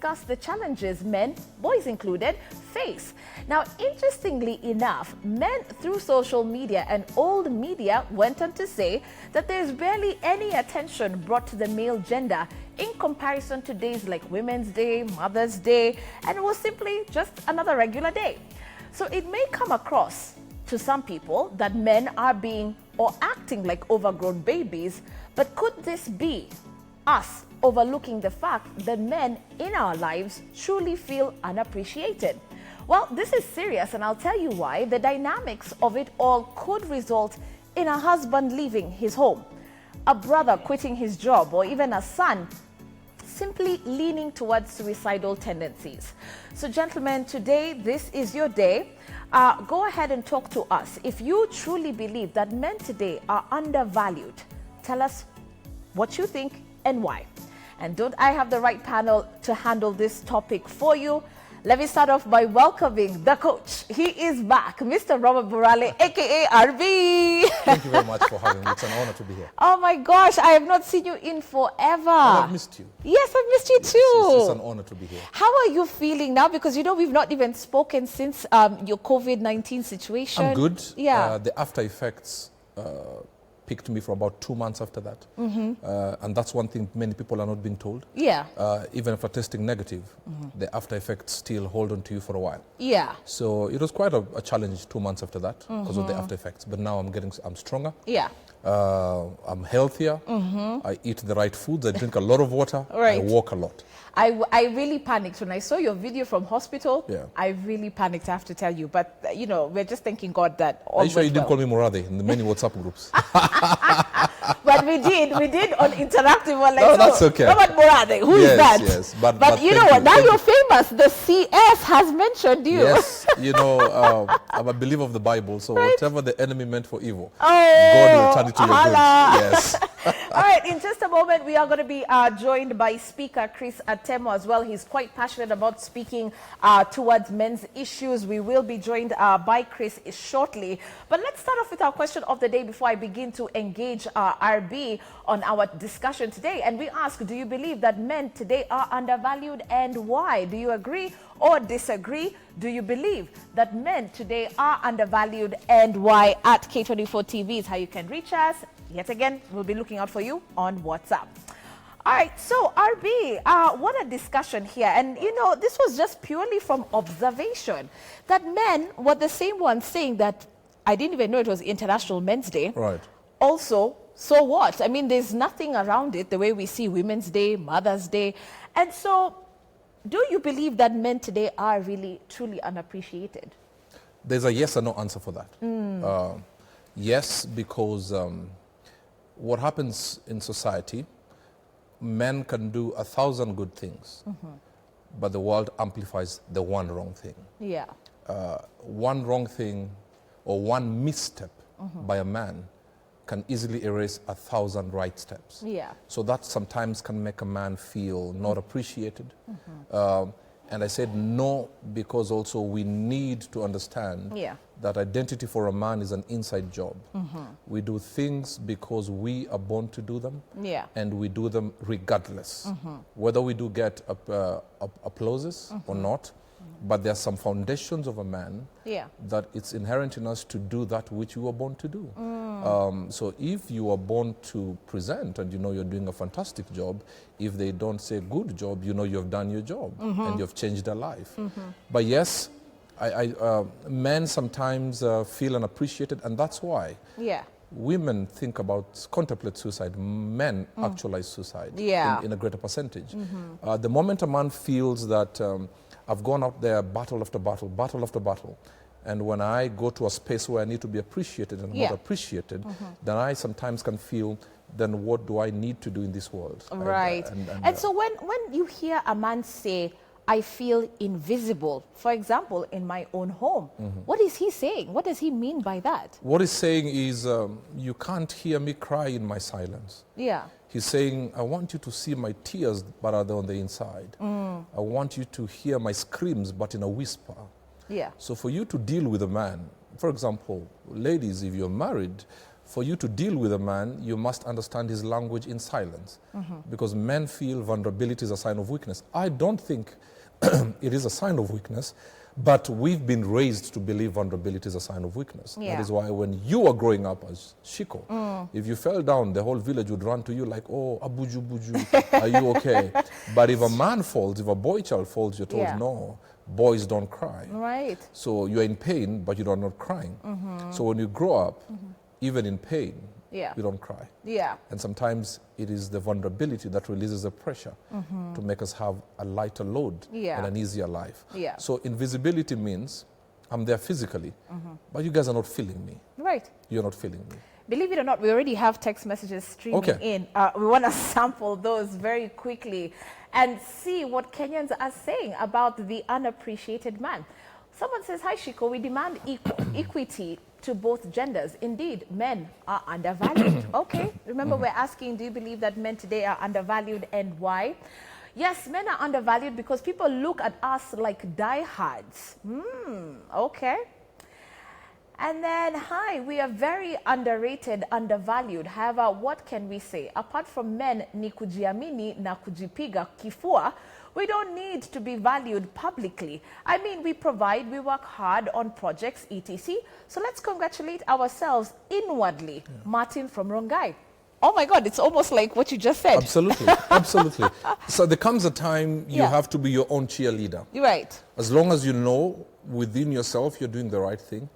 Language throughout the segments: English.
discuss the challenges men, boys included, face. Now, interestingly enough, men through social media and old media went on to say that there's barely any attention brought to the male gender in comparison to days like Women's Day, Mother's Day, and it was simply just another regular day. So it may come across to some people that men are being or acting like overgrown babies, but could this be us overlooking the fact that men in our lives truly feel unappreciated? Well, this is serious, and I'll tell you why. The dynamics of it all could result in a husband leaving his home, a brother quitting his job, or even a son simply leaning towards suicidal tendencies. So gentlemen, today, this is your day. Go ahead and talk to us. If you truly believe that men today are undervalued, tell us what you think and why. And don't I have the right panel to handle this topic for you? Let me start off by welcoming the coach. He is back, Mr. Robert Burale, aka RB. Thank you very much for having me. It's an honor to be here. Oh my gosh, I have not seen you in forever. And I've missed you. Yes, I've missed you too. It's an honor to be here. How are you feeling now? Because you know we've not even spoken since your COVID-19 situation. I'm good. Yeah. The after effects picked me for about 2 months after that. And that's one thing many people are not being told. Yeah. Even after testing negative, the after effects still hold on to you for a while. Yeah. So it was quite a challenge 2 months after that because of the after effects. But now I'm stronger. Yeah. I'm healthier. I eat the right foods. I drink a lot of water. Right. I walk a lot. I really panicked when I saw your video from hospital. Yeah. I really panicked, I have to tell you. But, you know, we're just thanking God that all Are you sure you didn't well. call me Morade in the many WhatsApp groups? But we did on Interactive One. Like, No, so, that's okay. Robert Morade, who is that? Yes, But you know what, now you're famous. The CS has mentioned you. Yes, you know, I'm a believer of the Bible, so whatever the enemy meant for evil, Oh, God will turn it to your good. holla. Yes. All right, in just a moment, we are going to be joined by Speaker Chris Atemo as well. He's quite passionate about speaking towards men's issues. We will be joined by Chris shortly. But let's start off with our question of the day before I begin to engage RB on our discussion today. And we ask, do you believe that men today are undervalued, and why? Do you agree or disagree? Do you believe that men today are undervalued, and why? At K24 TV is how you can reach us. Yet again, we'll be looking out for you on WhatsApp. All right, so RB, what a discussion here. And, you know, this was just purely from observation that men were the same ones saying that I didn't even know it was International Men's Day. Right. Also, so what? I mean, there's nothing around it the way we see Women's Day, Mother's Day. And so, do you believe that men today are really, truly unappreciated? There's a yes or no answer for that. Yes, because what happens in society, men can do 1,000 good things, but the world amplifies the one wrong thing. Yeah. One wrong thing or one misstep by a man can easily erase 1,000 right steps. Yeah. So that sometimes can make a man feel not appreciated. And I said no because also we need to understand that identity for a man is an inside job. We do things because we are born to do them, and we do them regardless. Whether we do get applauses or not, but there are some foundations of a man that it's inherent in us to do that which you were born to do. So if you are born to present and you know you're doing a fantastic job, if they don't say good job, you know you've done your job and you've changed their life. But yes, men sometimes feel unappreciated, and that's why women contemplate suicide. Men actualize suicide in a greater percentage. The moment a man feels that I've gone out there battle after battle, battle after battle, and when I go to a space where I need to be appreciated and not appreciated, then I sometimes can feel, then what do I need to do in this world? Right. And so when you hear a man say, I feel invisible, for example, in my own home, what is he saying? What does he mean by that? What he's saying is, you can't hear me cry in my silence. Yeah. He's saying, I want you to see my tears, but are they on the inside? I want you to hear my screams, but in a whisper. Yeah. So for you to deal with a man, for example, ladies, if you're married, For you to deal with a man, you must understand his language in silence. Because men feel vulnerability is a sign of weakness. I don't think it is a sign of weakness, but we've been raised to believe vulnerability is a sign of weakness. Yeah. That is why when you were growing up as Shiko, if you fell down, the whole village would run to you like, oh, abuju buju, are you okay? But if a man falls, if a boy child falls, you're told, no, boys don't cry. Right. So you're in pain, but you are not crying. So when you grow up, even in pain, you don't cry. Yeah. And sometimes it is the vulnerability that releases the pressure to make us have a lighter load and an easier life. Yeah. So invisibility means I'm there physically, but you guys are not feeling me. Right. You're not feeling me. Believe it or not, we already have text messages streaming in. We want to sample those very quickly and see what Kenyans are saying about the unappreciated man. Someone says, hi Shiko, we demand equity to both genders. Indeed, men are undervalued. Okay, remember we're asking, do you believe that men today are undervalued and why? Yes, men are undervalued because people look at us like diehards. Okay. And then, hi, we are very underrated, undervalued. However, what can we say? Apart from men ni kujiamini na kujipiga kifua, we don't need to be valued publicly. I mean, we provide, we work hard on projects, etc. So let's congratulate ourselves inwardly. Martin from Rongai. Oh my God, it's almost like what you just said. Absolutely, absolutely. So there comes a time you have to be your own cheerleader. Right. As long as you know within yourself you're doing the right thing,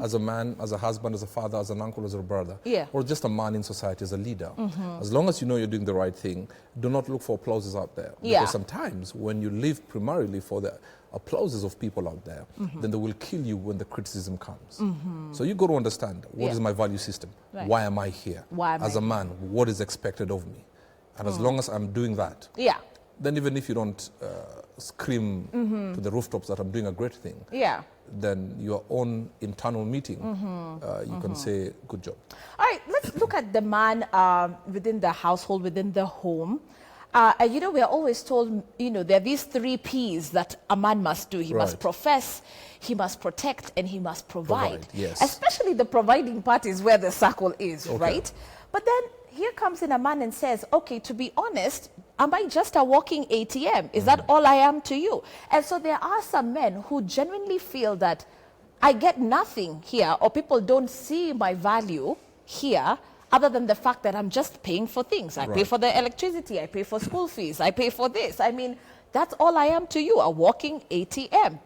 as a man, as a husband, as a father, as an uncle, as a brother, or just a man in society, as a leader. As long as you know you're doing the right thing, do not look for applauses out there. Because sometimes when you live primarily for the applauses of people out there, then they will kill you when the criticism comes. So you got to understand, what is my value system? Right. Why am I here? Why am as I a man, what is expected of me? And as long as I'm doing that, then even if you don't scream to the rooftops that I'm doing a great thing, then your own internal meeting, you can say, good job. All right, let's look at the man within the household, within the home. You know, we are always told, you know, there are these 3 Ps that a man must do. He must profess, he must protect, and he must provide. Yes. Especially the providing part is where the circle is, right? But then here comes in a man and says, okay, to be honest, am I just a walking ATM? Is that all I am to you? And so there are some men who genuinely feel that I get nothing here, or people don't see my value here, other than the fact that I'm just paying for things. I pay for the electricity, I pay for school fees, I pay for this. I mean, that's all I am to you, a walking ATM.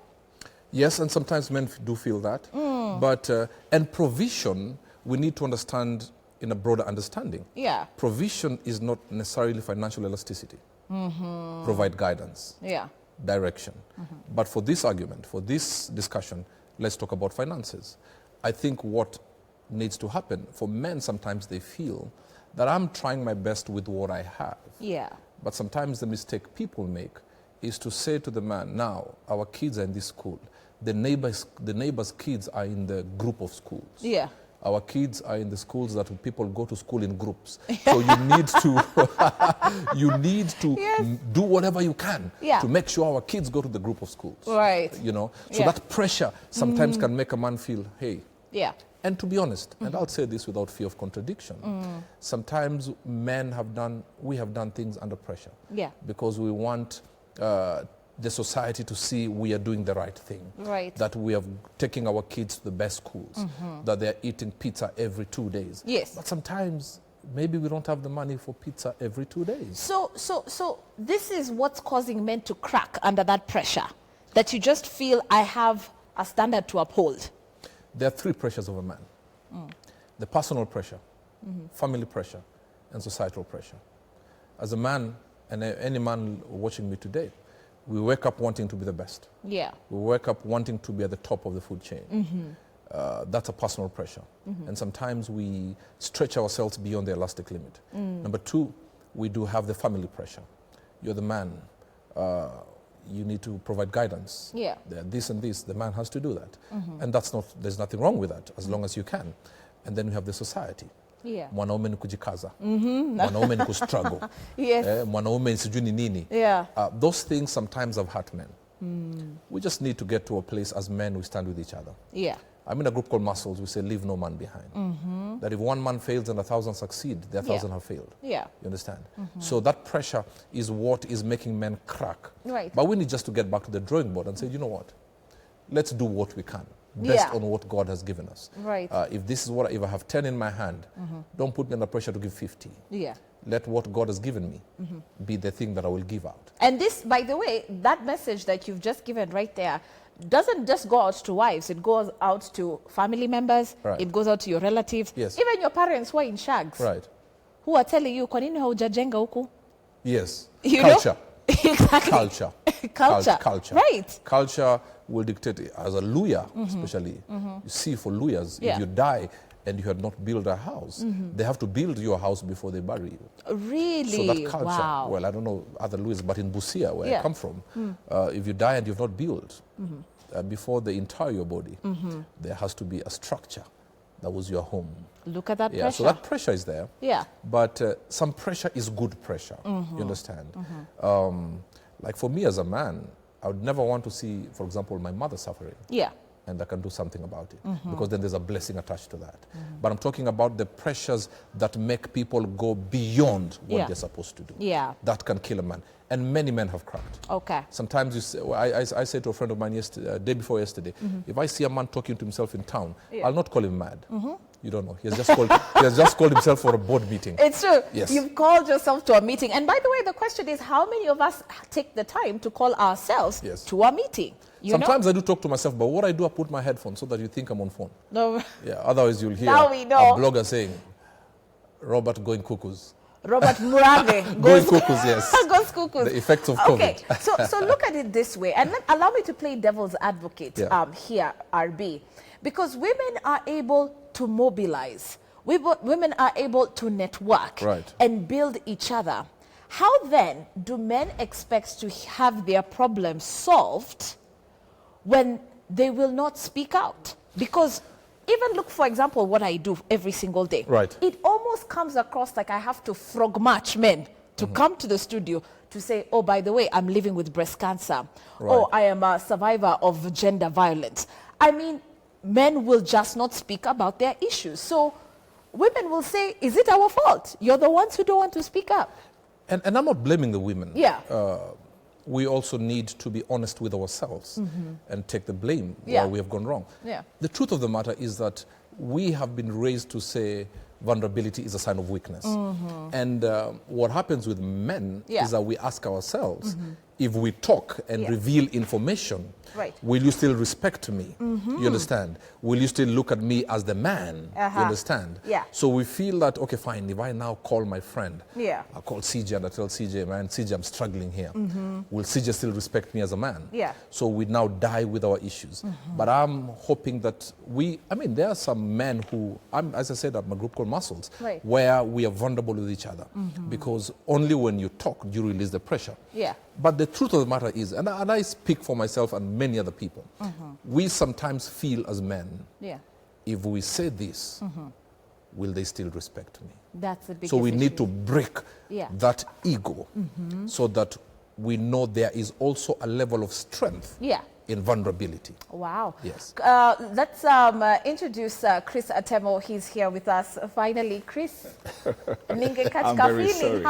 Yes, and sometimes men do feel that. But, and provision, we need to understand in a broader understanding. Provision is not necessarily financial elasticity. Provide guidance, direction. But for this argument, for this discussion, let's talk about finances. I think what needs to happen, for men sometimes they feel that I'm trying my best with what I have. But sometimes the mistake people make is to say to the man, now our kids are in this school, the neighbors' kids are in the group of schools. Our kids are in the schools that people go to school in groups. So you need to, do whatever you can to make sure our kids go to the group of schools. You know, so that pressure sometimes can make a man feel, hey. And to be honest, and I'll say this without fear of contradiction, sometimes we have done things under pressure. Because we want the society to see we are doing the right thing. That we are taking our kids to the best schools. That they're eating pizza every 2 days. But sometimes maybe we don't have the money for pizza every 2 days. So this is what's causing men to crack under that pressure. That you just feel I have a standard to uphold. There are 3 pressures of a man. The personal pressure, family pressure, and societal pressure. As a man, and any man watching me today, we wake up wanting to be the best. We wake up wanting to be at the top of the food chain. That's a personal pressure. And sometimes we stretch ourselves beyond the elastic limit. Number 2, we do have the family pressure. You're the man. You need to provide guidance. This and this, the man has to do that. And there's nothing wrong with that, as long as you can. And then we have the society. Mwanaume ni kujikaza. Mwanaume ni kustruggle. Mwanaume ni sijui ni nini. Those things sometimes have hurt men. We just need to get to a place as men we stand with each other. I'm in a group called Muscles. We say, leave no man behind. that if one man fails and 1,000 succeed, the 1,000 have failed. Yeah. You understand? So that pressure is what is making men crack. Right. But we need just to get back to the drawing board and say, you know what? Let's do what we can, based on what God has given us. Right. If this is what, if I have 10 in my hand, don't put me under pressure to give 50. Yeah. Let what God has given me be the thing that I will give out. And this, by the way, that message that you've just given right there doesn't just go out to wives. It goes out to family members. Right. It goes out to your relatives. Yes. Even your parents who are in shags. Right. Who are telling you, kwa nini haujajenga huku? Yes. You Culture. know? Exactly. Culture. Culture. Right. Culture will dictate it. As a lawyer, especially, you see for lawyers, if you die and you had not built a house, they have to build your house before they bury you. Really? So that culture, wow. well, I don't know other lawyers, but in Busia, where I come from, if you die and you've not built, before they inter your body, there has to be a structure that was your home. Look at that pressure. So that pressure is there. Yeah. But some pressure is good pressure. You understand? Like for me as a man, I would never want to see, for example, my mother suffering. Yeah. And I can do something about it, because then there's a blessing attached to that. But I'm talking about the pressures that make people go beyond what they're supposed to do. Yeah. That can kill a man. And many men have cracked. Okay. Sometimes you say, I said to a friend of mine yesterday, day before yesterday, if I see a man talking to himself in town, I'll not call him mad. You don't know. He has just called himself for a board meeting. It's true. Yes. You've called yourself to a meeting. And by the way, the question is, how many of us take the time to call ourselves to a meeting? Sometimes I do talk to myself, but what I do, I put my headphones so that you think I'm on phone. No. Yeah. Otherwise, you'll hear Now we know. a blogger saying, Robert going cuckoos. Robert Murage Going cuckoos, yes. goes cuckoos. The effects of COVID. Okay, so look at it this way, and allow me to play devil's advocate here, RB, because women are able to mobilize. Women are able to network and build each other. How then do men expect to have their problems solved when they will not speak out? Because even look, for example, what I do every single day. Right. It almost comes across like I have to frog match men to come to the studio to say, oh, by the way, I'm living with breast cancer. Oh, I am a survivor of gender violence. I mean, men will just not speak about their issues. So women will say, is it our fault? You're the ones who don't want to speak up. And I'm not blaming the women. Yeah. We also need to be honest with ourselves and take the blame where we have gone wrong. Yeah. The truth of the matter is that we have been raised to say vulnerability is a sign of weakness. And what happens with men is that we ask ourselves, if we talk and reveal information, will you still respect me? You understand? Will you still look at me as the man? You understand? Yeah. So we feel that, okay, fine, if I now call my friend, I call CJ and I tell CJ, man, CJ, I'm struggling here. Will CJ still respect me as a man? Yeah. So we now die with our issues. But I'm hoping that there are some men who, as I said at my group called Muscles, where we are vulnerable with each other. Because only when you talk, you release the pressure. Yeah. But the truth of the matter is, and I speak for myself and many other people, we sometimes feel as men, if we say this, will they still respect me? That's the biggest So we need issue. to break that ego so that we know there is also a level of strength in vulnerability. Wow. Yes. Let's introduce Chris Atemo. He's here with us. Finally, Chris. I'm very sorry.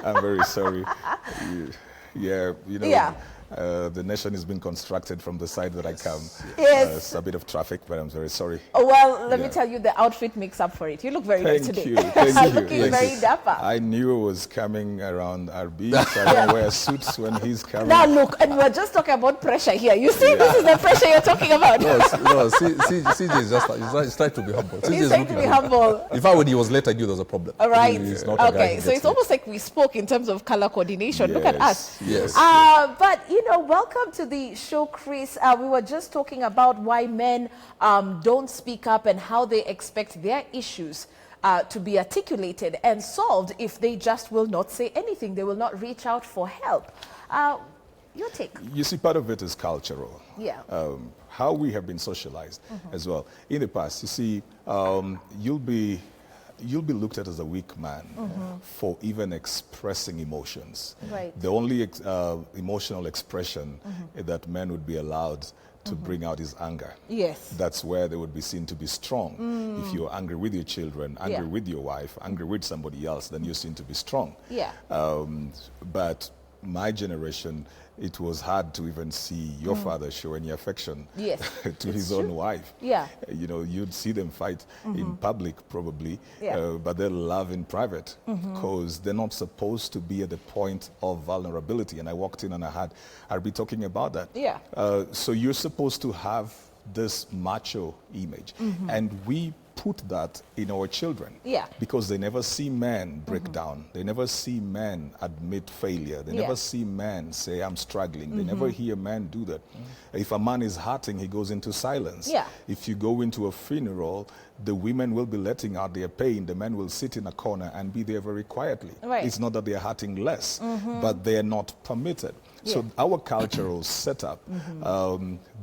I'm very sorry. The nation is being constructed from the side that I come. Yes. It's a bit of traffic, but I'm very sorry. Oh, well, let me tell you, the outfit makes up for it. You look very good today. Thank you. Looking very dapper. I knew it was coming around RB, so I don't wear suits when he's coming. Now look, and we're just talking about pressure here. You see, this is the pressure you're talking about. No, CJ is he's trying to be humble. He's trying to be humble. In fact, when he was late, I knew there was a problem. All right. He's not a guy who So it's gets almost like we spoke in terms of color coordination. Look at us. Yes. But, welcome to the show, Chris. We were just talking about why men don't speak up and how they expect their issues to be articulated and solved if they just will not say anything. They will not reach out for help. Your take? You see, part of it is cultural. Yeah. How we have been socialized as well. In the past, you see, you'll be you'll be looked at as a weak man for even expressing emotions. Right. The only emotional expression that men would be allowed to bring out is anger. Yes. That's where they would be seen to be strong. If you're angry with your children, angry with your wife, angry with somebody else, then you're seen to be strong. Yeah. But my generation, it was hard to even see your father show any affection to his own wife. Yeah. You know, you'd see them fight in public probably, but they'll love in private because they're not supposed to be at the point of vulnerability. And I walked in and I'd be talking about that. Yeah. So you're supposed to have this macho image. And we put that in our children. Yeah. Because they never see men break down. They never see men admit failure. They never see men say, I'm struggling. They never hear men do that. If a man is hurting, he goes into silence. Yeah. If you go into a funeral, the women will be letting out their pain. The men will sit in a corner and be there very quietly. Right. It's not that they're hurting less, but they're not permitted. So our cultural setup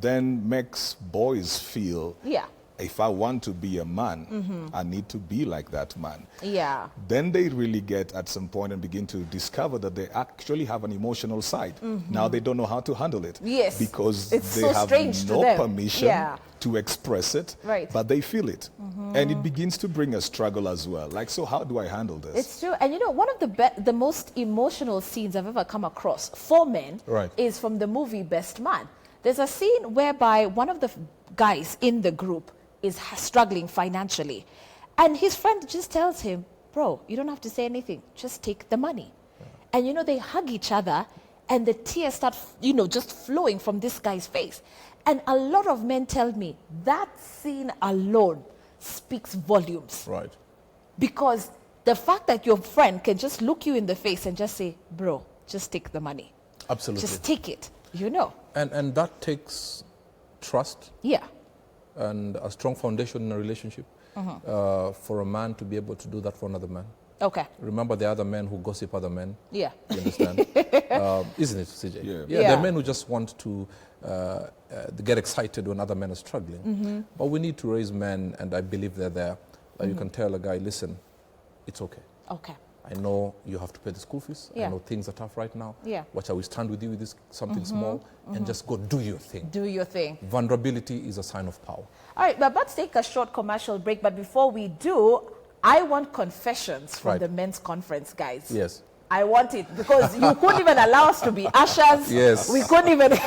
then makes boys feel if I want to be a man, I need to be like that man. Yeah. Then they really get at some point and begin to discover that they actually have an emotional side. Now they don't know how to handle it. Yes. Because it's they so have strange no to them. permission to express it, Right. but they feel it. And it begins to bring a struggle as well. Like, so how do I handle this? It's true. And you know, one of the most emotional scenes I've ever come across for men is from the movie Best Man. There's a scene whereby one of the guys in the group is struggling financially. And his friend just tells him, bro, you don't have to say anything. Just take the money. And, you know, they hug each other and the tears start, you know, just flowing from this guy's face. And a lot of men tell me that scene alone speaks volumes. Right. Because the fact that your friend can just look you in the face and just say, bro, just take the money. Absolutely. Just take it, you know. And that takes trust. Yeah. And a strong foundation in a relationship for a man to be able to do that for another man. Okay. Remember the other men who gossip other men. Yeah. You understand? Isn't it, CJ? Yeah. There are men who just want to get excited when other men are struggling. But we need to raise men, and I believe they're there. You can tell a guy, listen, it's okay. Okay. I know you have to pay the school fees. I know things are tough right now. Yeah. Watch, I will stand with you with this something small and just go do your thing. Do your thing. Vulnerability is a sign of power. All right, but let's take a short commercial break. But before we do, I want confessions from the men's conference, guys. Yes. I want it because you couldn't even allow us to be ushers. Yes. We couldn't even.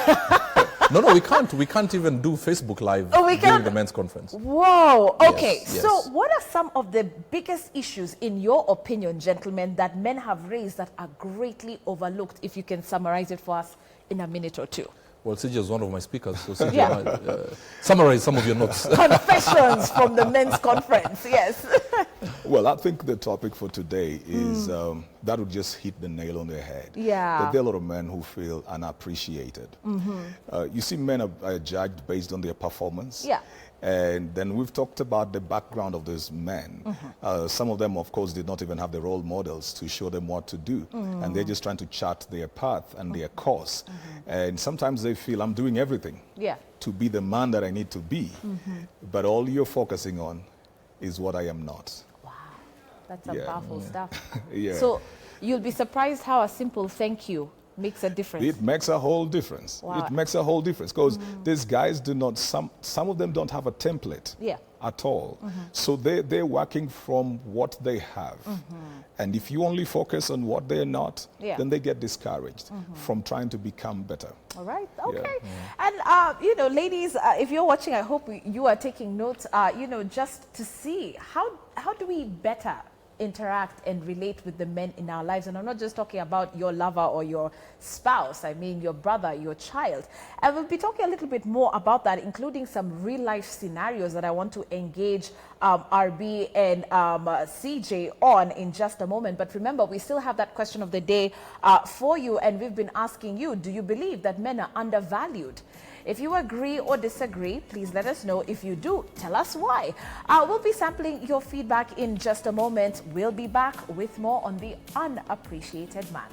No, we can't. We can't even do Facebook Live during the men's conference. Whoa. Okay. Yes. So what are some of the biggest issues, in your opinion, gentlemen, that men have raised that are greatly overlooked? If you can summarize it for us in a minute or two. Well, CJ is one of my speakers, so CJ, summarize some of your notes. Confessions from the men's conference, yes. Well, I think the topic for today is that would just hit the nail on the head. Yeah. There are a lot of men who feel unappreciated. You see, men are judged based on their performance. Yeah. And then we've talked about the background of these men. Some of them, of course, did not even have the role models to show them what to do. And they're just trying to chart their path and their course. And sometimes they feel, I'm doing everything to be the man that I need to be. But all you're focusing on is what I am not. Wow. That's some powerful stuff. Yeah. So you'll be surprised how a simple thank you makes a difference. It makes a whole difference. Wow. It makes a whole difference because these guys do not, some of them don't have a template at all. So they're working from what they have. And if you only focus on what they're not, then they get discouraged from trying to become better. All right, okay. And, you know, ladies, if you're watching, I hope you are taking notes, you know, just to see how do we better interact and relate with the men in our lives. And I'm not just talking about your lover or your spouse. I mean your brother, your child. And we'll be talking a little bit more about that, including some real life scenarios that I want to engage RB and CJ on in just a moment. But remember, we still have that question of the day for you. And we've been asking you, do you believe that men are undervalued? If you agree or disagree, please let us know. If you do, tell us why. We'll be sampling your feedback in just a moment. We'll be back with more on the Unappreciated Man.